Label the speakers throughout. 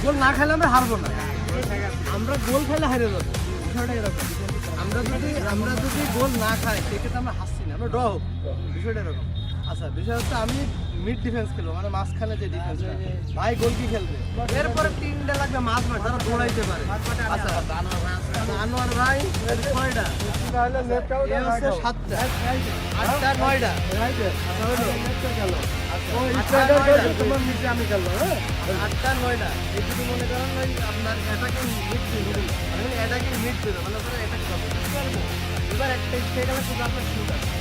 Speaker 1: গোল না খেলে আমরা হারবো না, আমরা গোল খেলে হারে যাবো। বিষয়টা এরকম, আমরা যদি গোল না খাই সেক্ষেত্রে আমরা হাসছি না, আমরা ড্র হোক, বিষয়টা এরকম। আচ্ছা, বিষয় হচ্ছে আমি মিড ডিফেন্স খেলবো, মানে মাঝখানে যে ডিফেন্স, ভাই গোল কি খেলবে, এরপরে তিনটা লাগবে মাঝ মাঠ যারা দৌড়াইতে পারে। আচ্ছা, আনোয়ার ভাই 6টা, এ হচ্ছে 7টা, 8টা 9টা, আমি খেলবো, হ্যাঁ 8টা 9টা। এই যদি মনে করেন ওই আপনার অ্যাটাকিং মিডফিল্ড, অ্যাটাকিং মিডফিল্ড মানে অ্যাটাক করবো, এবার একটা ইচ্ছে গেলে শুধু আপনার শুরু আছে।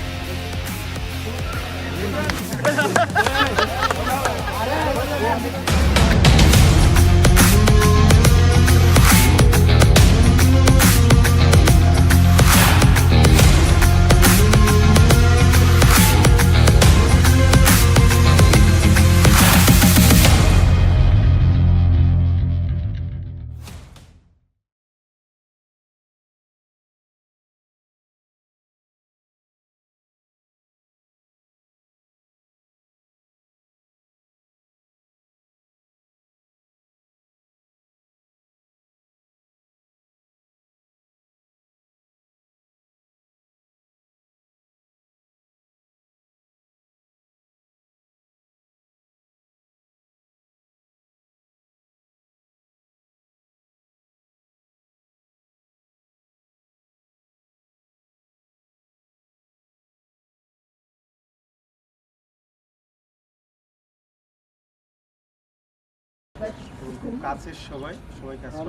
Speaker 2: খুব কাছের সবাই কাছে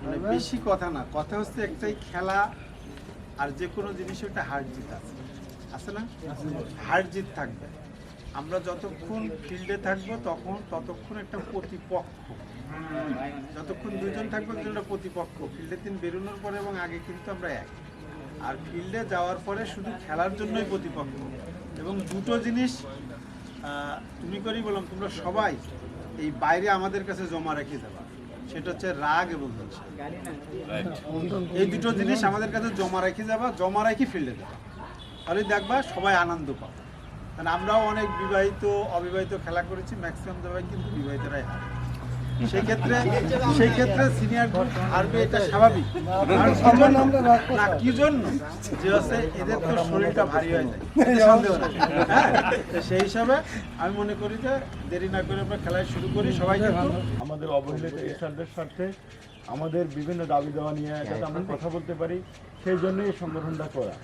Speaker 2: মানে বেশি কথা না, কথা হচ্ছে একটাই, খেলা আর যে কোনো জিনিসে একটা হার জিত আছে না, হার জিত থাকবে। আমরা যতক্ষণ ফিল্ডে থাকবো ততক্ষণ একটা প্রতিপক্ষ, যতক্ষণ দুজন থাকবো একটা প্রতিপক্ষ। ফিল্ডে দিন বেরোনোর পরে এবং আগে কিন্তু আমরা এক, আর ফিল্ডে যাওয়ার পরে শুধু খেলার জন্যই প্রতিপক্ষ। এবং দুটো জিনিস তুমি করেই বললাম, তোমরা সবাই এই বাইরে আমাদের কাছে জমা রেখে দেবা, সেটা হচ্ছে রাগ এবং হিংসা। এই দুটো জিনিস আমাদের কাছে জমা রেখে যাবা, জমা রেখে ফিল্ডে দেবা, তাহলে দেখবা সবাই আনন্দ পাবে। কারণ আমরাও অনেক বিবাহিত অবিবাহিত খেলা করেছি, ম্যাক্সিমাম জায়গায় কিন্তু বিবাহিতরাই হারে। সেই ক্ষেত্রে সিনিয়র গ্রুপ হারবে, এটা স্বাভাবিক। না কি জন্য যে হচ্ছে এদের তো শরীরটা ভারী হয়ে যায়, সন্দেহ না। হ্যাঁ, সেই হিসাবে আমি মনে করি যে দেরি না করে আমরা খেলা শুরু করি। সবাই কিন্তু
Speaker 3: আমাদের অবহেলিত এসারদের স্বার্থে আমাদের বিভিন্ন দাবি দেওয়া নিয়ে যাতে আমরা কথা বলতে পারি, সেই জন্যই এই সংগঠনটা করা।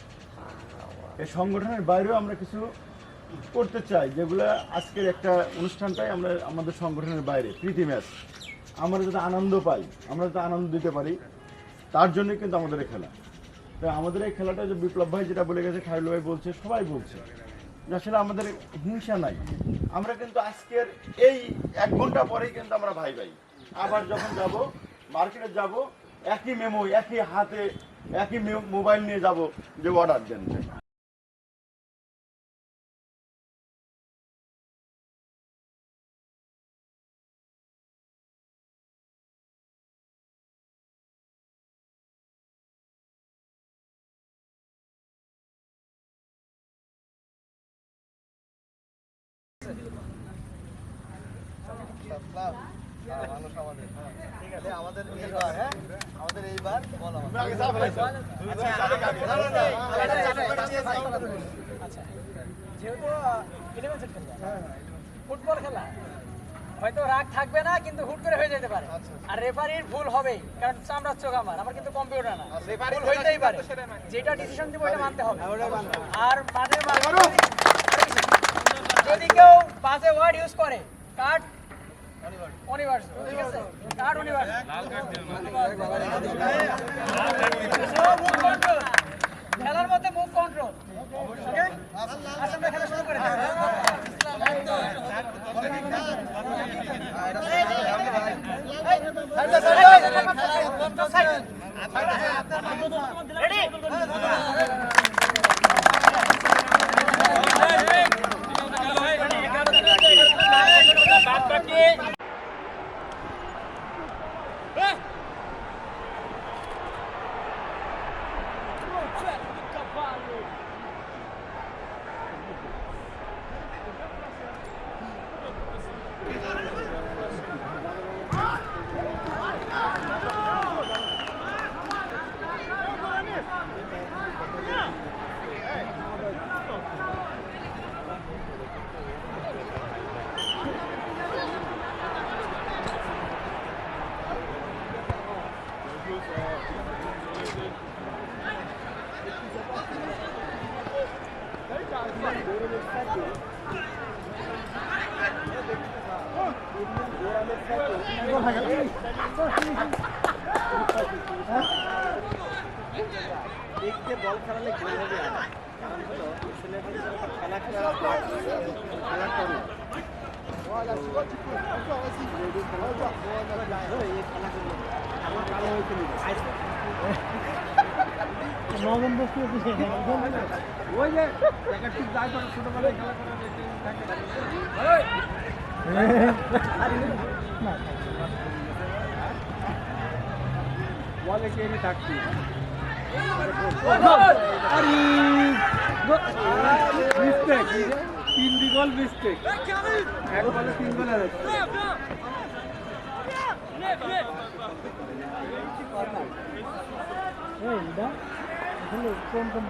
Speaker 3: এই সংগঠনের বাইরেও আমরা কিছু করতে চাই, যেগুলো আজকের একটা অনুষ্ঠানটাই আমরা আমাদের সংগঠনের বাইরে প্রীতি ম্যাচ, আমরা যাতে আনন্দ পাই, আমরা যাতে আনন্দ দিতে পারি, তার জন্যই কিন্তু আমাদের এই খেলা। তো আমাদের এই খেলাটা যে বিপ্লব ভাই যেটা বলে গেছে, খায়রুল ভাই বলছে, সবাই বলছে যে আসলে আমাদের হিংসা নাই। আমরা কিন্তু আজকের এই 1 ঘন্টা পরেই কিন্তু আমরা ভাই ভাই আবার যখন যাব মার্কেটে যাব, একই মেমো, একই হাতে, একই মোবাইল নিয়ে যাব যে অর্ডার দেন।
Speaker 1: আমাদের এইবার, হ্যাঁ আমাদের এইবার
Speaker 4: যেহেতু ফুটবল খেলা হয়তো রাগ থাকবে না, কিন্তু হুট করে হয়ে যেতে পারে, আর রেফারির ভুল হবেই, কারণ চামড়ার চোখ আমার কিন্তু কম্পিউটার না, ভুল হইতেই পারে, যেটা ডিসিশন দিব ওটা মানতে হবে। আর মাঠের যদি কেউ বাজে ওয়ার্ড ইউজ করে, কার্ড অনিবার্য, ঠিক আছে, কার্ড অনিবার্য। খেলার মধ্যে মুভ কন্ট্রোল, ওকে? আমরা খেলা শুরু করে
Speaker 1: দেখতে বল খেলালে গোল হবে আর কারণ হলো ছেলেমেয়েদের যখন খেলা করে ওই যে ঠিক যায় ছোটবেলায় খেলা করে বলে কে থাকছি মিস্টেক 3 গোল মিস্টেক এক বলে 3 গোল আছে এই দা আসলে কোন কোন